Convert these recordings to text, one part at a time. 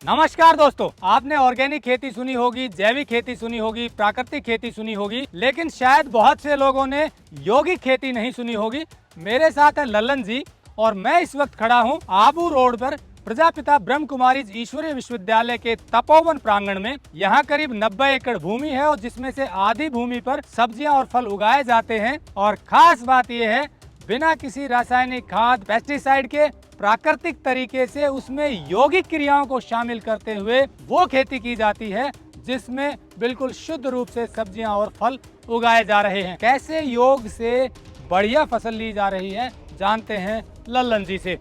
नमस्कार दोस्तों, आपने ऑर्गेनिक खेती सुनी होगी, जैविक खेती सुनी होगी, प्राकृतिक खेती सुनी होगी, लेकिन शायद बहुत से लोगों ने यौगिक खेती नहीं सुनी होगी। मेरे साथ हैं लल्लन जी और मैं इस वक्त खड़ा हूं आबू रोड पर प्रजापिता ब्रह्म कुमारी ईश्वरीय विश्वविद्यालय के तपोवन प्रांगण में। यहाँ करीब 90 एकड़ भूमि है और जिसमें से आधी भूमि पर सब्जियां और फल उगाए जाते हैं। और खास बात यह है, बिना किसी रासायनिक खाद पेस्टिसाइड के प्राकृतिक तरीके से उसमें यौगिक क्रियाओं को शामिल करते हुए वो खेती की जाती है जिसमें बिल्कुल शुद्ध रूप से सब्जियां और फल उगाए जा रहे हैं। कैसे योग से बढ़िया फसल ली जा रही है, जानते हैं लल्लन जी से।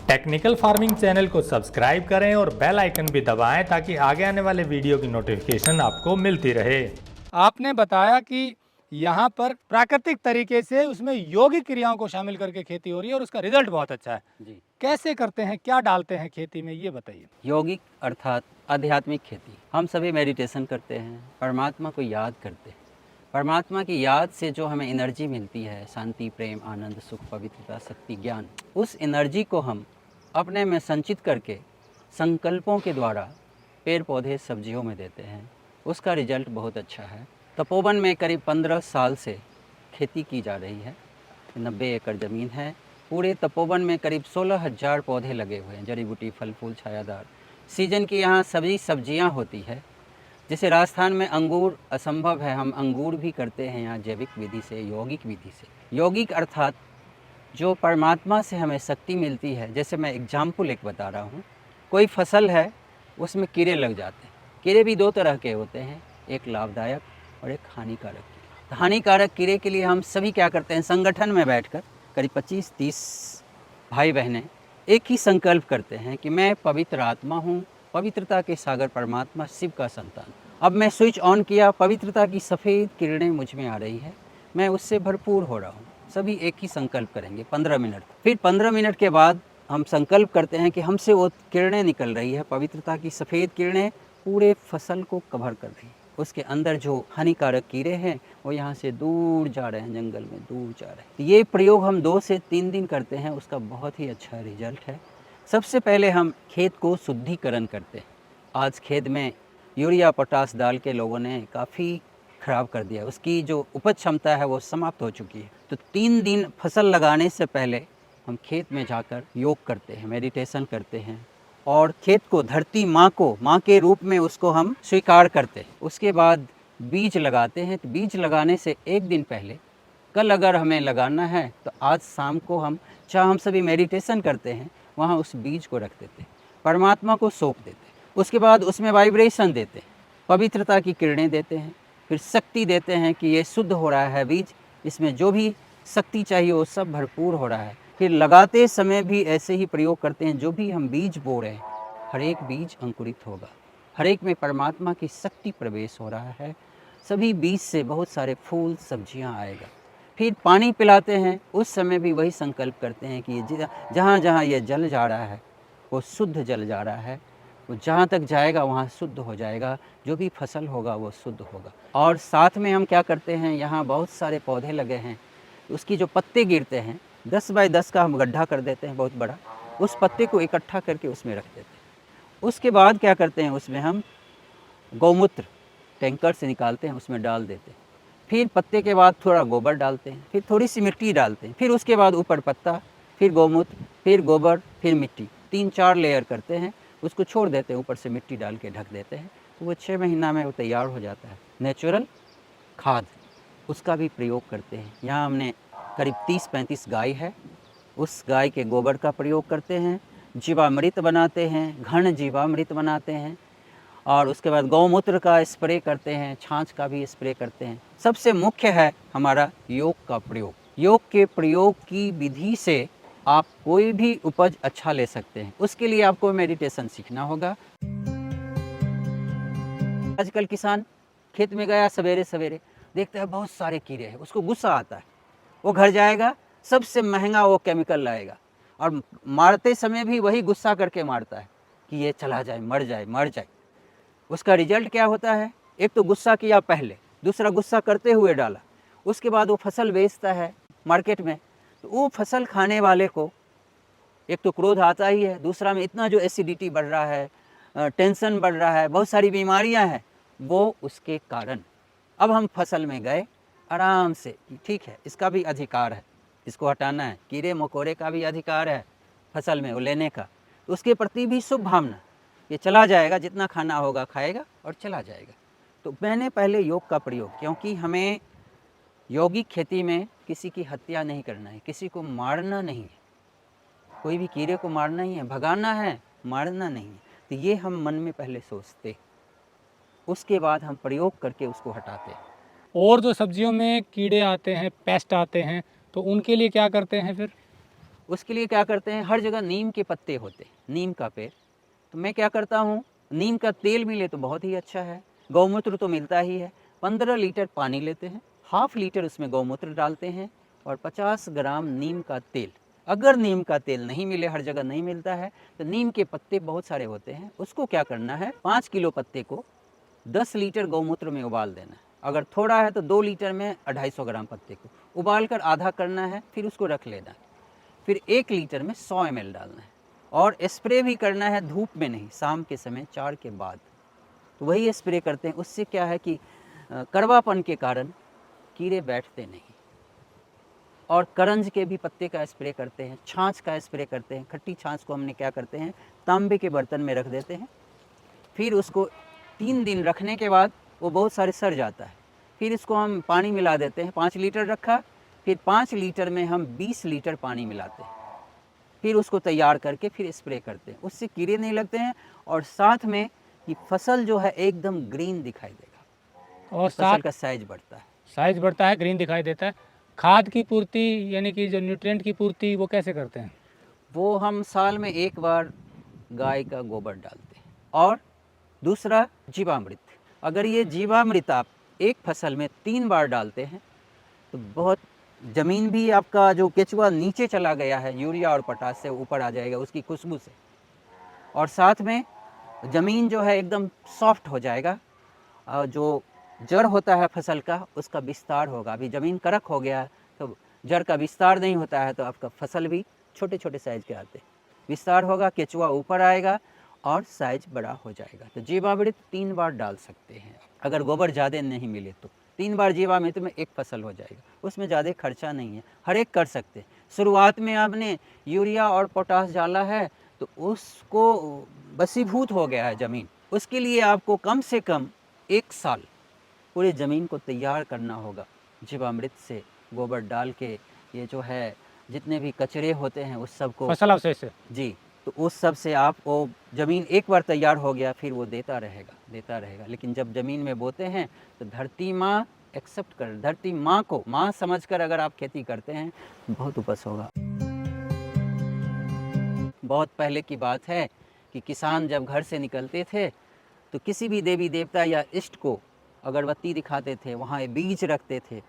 टेक्निकल फार्मिंग चैनल को सब्सक्राइब करें और बेल आइकन भी दबाएं ताकि आगे आने वाले वीडियो की नोटिफिकेशन आपको मिलती रहे। आपने बताया कि यहाँ पर प्राकृतिक तरीके से उसमें यौगिक क्रियाओं को शामिल करके खेती हो रही है और उसका रिजल्ट बहुत अच्छा है जी। कैसे करते हैं, क्या डालते हैं खेती में, ये बताइए। यौगिक अर्थात आध्यात्मिक खेती। हम सभी मेडिटेशन करते हैं, परमात्मा को याद करते हैं। परमात्मा की याद से जो हमें एनर्जी मिलती है, शांति, प्रेम, आनंद, सुख, पवित्रता, शक्ति, ज्ञान, उस एनर्जी को हम अपने में संचित करके संकल्पों के द्वारा पेड़ पौधे सब्जियों में देते हैं। उसका रिजल्ट बहुत अच्छा है। तपोवन में करीब 15 साल से खेती की जा रही है। 90 एकड़ ज़मीन है। पूरे तपोवन में करीब 16,000 पौधे लगे हुए हैं, जड़ी बूटी, फल फूल, छायादार। सीजन की यहाँ सभी सब्जियाँ होती है। जैसे राजस्थान में अंगूर असंभव है, हम अंगूर भी करते हैं यहाँ जैविक विधि से, यौगिक विधि से। यौगिक अर्थात जो परमात्मा से हमें शक्ति मिलती है। जैसे मैं एग्जाम्पल एक बता रहा हूँ, कोई फसल है उसमें कीड़े लग जाते हैं। कीड़े भी दो तरह के होते हैं, एक लाभदायक और एक हानिकारक कीड़े। हानिकारक कीड़े के लिए हम सभी क्या करते हैं, संगठन में बैठकर करीब 25-30 भाई बहनें एक ही संकल्प करते हैं कि मैं पवित्र आत्मा हूँ, पवित्रता के सागर परमात्मा शिव का संतान। अब मैं स्विच ऑन किया, पवित्रता की सफ़ेद किरणें मुझ में आ रही है, मैं उससे भरपूर हो रहा हूँ। सभी एक ही संकल्प करेंगे 15 मिनट। फिर 15 मिनट के बाद हम संकल्प करते हैं कि हमसे वो किरणें निकल रही है, पवित्रता की सफ़ेद किरणें पूरे फसल को कवर कर रही है। उसके अंदर जो हानिकारक कीड़े हैं वो यहाँ से दूर जा रहे हैं, जंगल में दूर जा रहे हैं। तो ये प्रयोग हम 2 से 3 दिन करते हैं, उसका बहुत ही अच्छा रिजल्ट है। सबसे पहले हम खेत को शुद्धिकरण करते हैं। आज खेत में यूरिया पोटास डाल के लोगों ने काफ़ी ख़राब कर दिया, उसकी जो उपज क्षमता है वो समाप्त हो चुकी है। तो 3 दिन फसल लगाने से पहले हम खेत में जाकर योग करते हैं, मेडिटेशन करते हैं और खेत को, धरती माँ को, माँ के रूप में उसको हम स्वीकार करते हैं। उसके बाद बीज लगाते हैं। तो बीज लगाने से 1 दिन पहले, कल अगर हमें लगाना है तो आज शाम को हम, जहाँ हम सभी मेडिटेशन करते हैं वहाँ उस बीज को रख देते हैं, परमात्मा को सौंप देते हैं। उसके बाद उसमें वाइब्रेशन देते हैं, पवित्रता की किरणें देते हैं, फिर शक्ति देते हैं कि ये शुद्ध हो रहा है बीज, इसमें जो भी शक्ति चाहिए वो सब भरपूर हो रहा है। फिर लगाते समय भी ऐसे ही प्रयोग करते हैं, जो भी हम बीज बो रहे हैं हर एक बीज अंकुरित होगा, हर एक में परमात्मा की शक्ति प्रवेश हो रहा है। सभी बीज से बहुत सारे फूल सब्जियां आएगा। फिर पानी पिलाते हैं, उस समय भी वही संकल्प करते हैं कि ये जहाँ जहाँ ये जल जा रहा है वो शुद्ध जल जा रहा है, वो जहाँ तक जाएगा वहाँ शुद्ध हो जाएगा, जो भी फसल होगा वो शुद्ध होगा। और साथ में हम क्या करते हैं, यहाँ बहुत सारे पौधे लगे हैं, उसकी जो पत्ते गिरते हैं 10 बाय 10 का हम गड्ढा कर देते हैं बहुत बड़ा, उस पत्ते को इकट्ठा करके उसमें रख देते हैं। उसके बाद क्या करते हैं, उसमें हम गौमूत्र टैंकर से निकालते हैं, उसमें डाल देते हैं। फिर पत्ते के बाद थोड़ा गोबर डालते हैं, फिर थोड़ी सी मिट्टी डालते हैं, फिर उसके बाद ऊपर पत्ता, फिर गौमूत्र, फिर गोबर, फिर मिट्टी, 3-4 लेयर करते हैं। उसको छोड़ देते हैं, ऊपर से मिट्टी डाल के ढक देते हैं। तो वो 6 महीना में वो तैयार हो जाता है। नेचुरल खाद, उसका भी प्रयोग करते हैं। यहाँ हमने करीब 30-35 गाय है, उस गाय के गोबर का प्रयोग करते हैं, जीवामृत बनाते हैं, घन जीवामृत बनाते हैं और उसके बाद गौमूत्र का स्प्रे करते हैं, छाछ का भी स्प्रे करते हैं। सबसे मुख्य है हमारा योग का प्रयोग। योग के प्रयोग की विधि से आप कोई भी उपज अच्छा ले सकते हैं। उसके लिए आपको मेडिटेशन सीखना होगा। आजकल किसान खेत में गया सवेरे सवेरे, देखता है बहुत सारे कीड़े हैं, उसको गुस्सा आता है, वो घर जाएगा, सबसे महंगा वो केमिकल लाएगा और मारते समय भी वही गुस्सा करके मारता है कि ये चला जाए, मर जाए, मर जाए। उसका रिजल्ट क्या होता है, एक तो गुस्सा किया पहले, दूसरा गुस्सा करते हुए डाला, उसके बाद वो फसल बेचता है मार्केट में, तो वो फसल खाने वाले को एक तो क्रोध आता ही है, दूसरा में इतना जो एसिडिटी बढ़ रहा है, टेंशन बढ़ रहा है, बहुत सारी बीमारियां हैं, वो उसके कारण। अब हम फसल में गए आराम से, ठीक है इसका भी अधिकार है, इसको हटाना है, कीड़े मकोड़े का भी अधिकार है फसल में वो लेने का, तो उसके प्रति भी शुभ भावना, ये चला जाएगा, जितना खाना होगा खाएगा और चला जाएगा। तो मैंने पहले योग का प्रयोग, क्योंकि हमें यौगिक खेती में किसी की हत्या नहीं करना है, किसी को मारना नहीं है, कोई भी कीड़े को मारना ही है, भगाना है, मारना नहीं है। तो ये हम मन में पहले सोचते, उसके बाद हम प्रयोग करके उसको हटाते। और जो सब्जियों में कीड़े आते हैं, पेस्ट आते हैं, तो उनके लिए क्या करते हैं फिर? उसके लिए क्या करते हैं, हर जगह नीम के पत्ते होते, नीम का पेड़, तो मैं क्या करता हूँ, नीम का तेल मिले तो बहुत ही अच्छा है, गौमूत्र तो मिलता ही है, 15 लीटर पानी लेते हैं, ½ लीटर उसमें गौमूत्र डालते हैं और 50 ग्राम नीम का तेल। अगर नीम का तेल नहीं मिले, हर जगह नहीं मिलता है, तो नीम के पत्ते बहुत सारे होते हैं, उसको क्या करना है, 5 किलो पत्ते को 10 लीटर गौमूत्र में उबाल देना है। अगर थोड़ा है तो 2 लीटर में 250 ग्राम पत्ते को उबाल कर आधा करना है, फिर उसको रख लेना है। फिर 1 लीटर में 100 ml डालना है और स्प्रे भी करना है, धूप में नहीं, शाम के समय 4 के बाद, तो वही स्प्रे करते हैं। उससे क्या है कि कड़वापन के कारण कीड़े बैठते नहीं। और करंज के भी पत्ते का स्प्रे करते हैं, छाछ का स्प्रे करते हैं। खट्टी छाछ को हमने क्या करते हैं, तांबे के बर्तन में रख देते हैं, फिर उसको 3 दिन रखने के बाद वो बहुत सारे सड़ जाता है, फिर इसको हम पानी मिला देते हैं। 5 लीटर रखा, फिर 5 लीटर में हम 20 लीटर पानी मिलाते हैं, फिर उसको तैयार करके फिर स्प्रे करते हैं। उससे कीड़े नहीं लगते हैं और साथ में ये फसल जो है एकदम ग्रीन दिखाई देगा और फसल का साइज बढ़ता है। साइज बढ़ता है, ग्रीन दिखाई देता है। खाद की पूर्ति यानी कि जो न्यूट्रिएंट की पूर्ति वो कैसे करते हैं? वो हम साल में 1 बार गाय का गोबर डालते हैं और दूसरा जीवामृत। अगर ये जीवामृत आप एक फसल में 3 बार डालते हैं तो बहुत, ज़मीन भी आपका जो केचुआ नीचे चला गया है, यूरिया और पोटाश से ऊपर आ जाएगा उसकी खुशबू से, और साथ में ज़मीन जो है एकदम सॉफ्ट हो जाएगा, और जो जड़ होता है फसल का उसका विस्तार होगा। अभी ज़मीन कड़क हो गया है तो जड़ का विस्तार नहीं होता है, तो आपका फसल भी छोटे छोटे साइज़ के आते हैं, विस्तार होगा, केचुआ ऊपर आएगा और साइज बड़ा हो जाएगा। तो जीवामृत 3 बार डाल सकते हैं, अगर गोबर ज़्यादा नहीं मिले तो 3 बार जीवामृत में एक फसल हो जाएगा, उसमें ज़्यादा खर्चा नहीं है, हर एक कर सकते हैं। शुरुआत में आपने यूरिया और पोटाश डाला है तो उसको बसीभूत हो गया है ज़मीन, उसके लिए आपको कम से कम 1 साल पूरी ज़मीन को तैयार करना होगा जीवामृत से, गोबर डाल के। ये जो है जितने भी कचरे होते हैं उस सब को, फसल अवशेष से जी, तो उस सब से आप वो ज़मीन एक बार तैयार हो गया फिर वो देता रहेगा। लेकिन जब ज़मीन में बोते हैं तो धरती माँ एक्सेप्ट कर, धरती माँ को माँ समझकर अगर आप खेती करते हैं बहुत उपज होगा। बहुत पहले की बात है कि किसान जब घर से निकलते थे तो किसी भी देवी देवता या इष्ट को अगरबत्ती दिखाते थे, वहाँ बीज रखते थे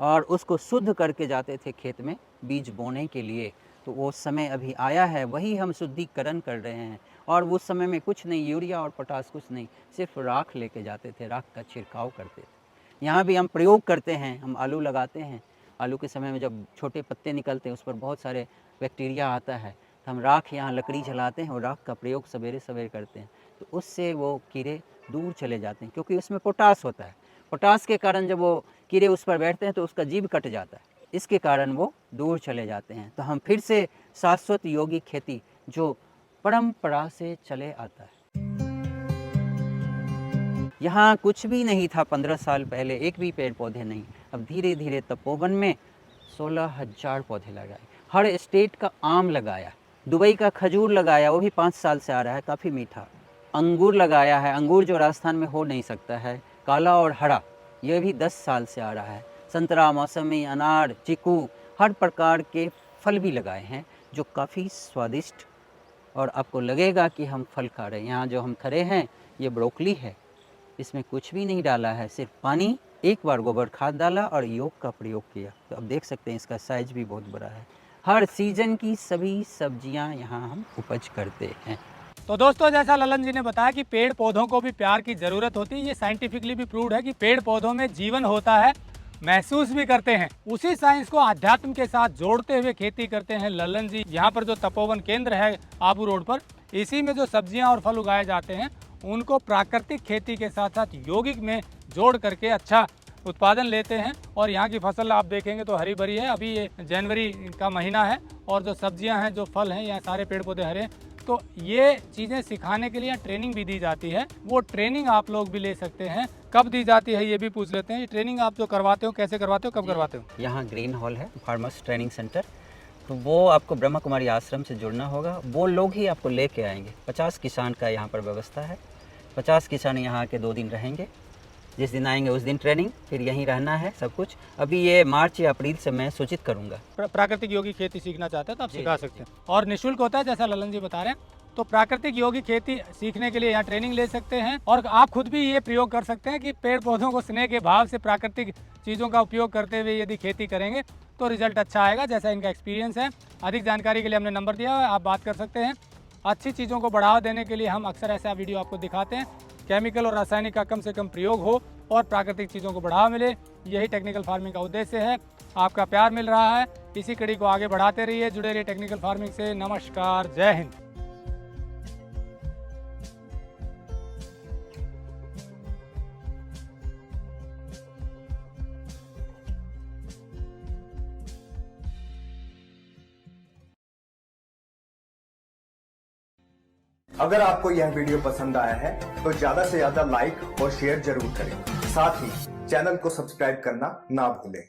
और उसको शुद्ध करके जाते थे खेत में बीज बोने के लिए। तो वो समय अभी आया है, वही हम शुद्धिकरण कर रहे हैं। और उस समय में कुछ नहीं, यूरिया और पोटाश कुछ नहीं, सिर्फ राख लेके जाते थे, राख का छिड़काव करते थे। यहाँ भी हम प्रयोग करते हैं, हम आलू लगाते हैं, आलू के समय में जब छोटे पत्ते निकलते हैं उस पर बहुत सारे बैक्टीरिया आता है, तो हम राख यहाँ लकड़ी जलाते हैं और राख का प्रयोग सवेरे सवेरे करते हैं, तो उससे वो कीड़े दूर चले जाते हैं, क्योंकि उसमें पोटाश होता है। पोटाश के कारण जब वो कीड़े उस पर बैठते हैं तो उसका जीभ कट जाता है, इसके कारण वो दूर चले जाते हैं। तो हम फिर से शाश्वत यौगिक खेती जो परंपरा से चले आता है। यहाँ कुछ भी नहीं था 15 साल पहले, एक भी पेड़ पौधे नहीं। अब धीरे धीरे तपोवन में 16,000 पौधे लगाए, हर स्टेट का आम लगाया, दुबई का खजूर लगाया, वो भी 5 साल से आ रहा है, काफ़ी मीठा। अंगूर लगाया है, अंगूर जो राजस्थान में हो नहीं सकता है, काला और हरा, ये भी 10 साल से आ रहा है। संतरा, मौसमी, अनार, चीकू, हर प्रकार के फल भी लगाए हैं जो काफ़ी स्वादिष्ट, और आपको लगेगा कि हम फल खा रहे हैं। यहाँ जो हम खड़े हैं ये ब्रोकली है, इसमें कुछ भी नहीं डाला है, सिर्फ पानी, 1 बार गोबर खाद डाला और योग का प्रयोग किया। तो अब देख सकते हैं इसका साइज भी बहुत बड़ा है। हर सीजन की सभी सब्जियां यहाँ हम उपज करते हैं। तो दोस्तों, जैसा ललन जी ने बताया कि पेड़ पौधों को भी प्यार की ज़रूरत होती है, ये साइंटिफिकली भी प्रूव्ड है कि पेड़ पौधों में जीवन होता है, महसूस भी करते हैं। उसी साइंस को अध्यात्म के साथ जोड़ते हुए खेती करते हैं ललन जी। यहाँ पर जो तपोवन केंद्र है आबू रोड पर, इसी में जो सब्जियां और फल उगाए जाते हैं उनको प्राकृतिक खेती के साथ साथ यौगिक में जोड़ करके अच्छा उत्पादन लेते हैं। और यहाँ की फसल आप देखेंगे तो हरी भरी है। अभी ये जनवरी का महीना है और जो सब्जियां हैं, जो फल हैं, यहाँ सारे पेड़ पौधे हरे। तो ये चीज़ें सिखाने के लिए यहाँ ट्रेनिंग भी दी जाती है। वो ट्रेनिंग आप लोग भी ले सकते हैं। कब दी जाती है ये भी पूछ लेते हैं। ये ट्रेनिंग आप जो करवाते हो, कैसे करवाते हो, कब करवाते हो? यहाँ ग्रीन हॉल है, फार्मर्स ट्रेनिंग सेंटर। तो वो आपको ब्रह्मा कुमारी आश्रम से जुड़ना होगा, वो लोग ही आपको लेके आएंगे। 50 किसान का यहाँ पर व्यवस्था है। 50 किसान यहाँ आके 2 दिन रहेंगे। जिस दिन आएंगे उस दिन ट्रेनिंग, फिर यहीं रहना है सब कुछ। अभी ये मार्च या अप्रैल से मैं सूचित करूँगा। प्राकृतिक यौगिक खेती सीखना चाहते हैं तो आप सिखा सकते हैं और निःशुल्क होता है, जैसा ललन जी बता रहे हैं। तो प्राकृतिक यौगिक खेती सीखने के लिए यहाँ ट्रेनिंग ले सकते हैं और आप खुद भी ये प्रयोग कर सकते हैं कि पेड़ पौधों को स्नेह के भाव से प्राकृतिक चीज़ों का उपयोग करते हुए यदि खेती करेंगे तो रिजल्ट अच्छा आएगा, जैसा इनका एक्सपीरियंस है। अधिक जानकारी के लिए हमने नंबर दिया हुआ है, आप बात कर सकते हैं। अच्छी चीज़ों को बढ़ावा देने के लिए हम अक्सर ऐसा वीडियो आपको दिखाते हैं। केमिकल और रासायनिक का कम से कम प्रयोग हो और प्राकृतिक चीज़ों को बढ़ावा मिले, यही टेक्निकल फार्मिंग का उद्देश्य है। आपका प्यार मिल रहा है, इसी कड़ी को आगे बढ़ाते रहिए। जुड़े रहिए टेक्निकल फार्मिंग से। नमस्कार, जय हिंद। अगर आपको यह वीडियो पसंद आया है तो ज्यादा से ज्यादा लाइक और शेयर जरूर करें। साथ ही चैनल को सब्सक्राइब करना ना भूलें।